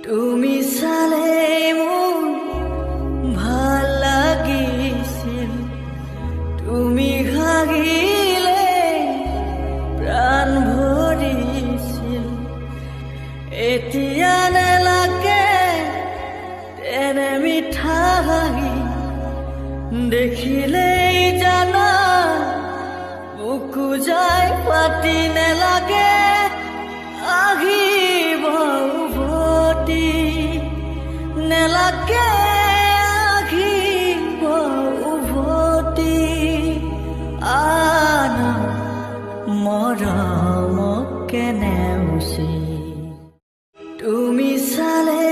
তুমি চালে মোৰ ভাল লাগিছিল, তুমি হাগিলে প্ৰাণ ভৰিছিল। এতিয়া নেলাগে তেনে মিঠা হাঁহি, দেখিলেই জানা বুকু যায় পাতি। নেলাগে আহিব উভতি, নেলাগে আহিব উভতি। আন মৰমক কেনে উচি তুমি চালে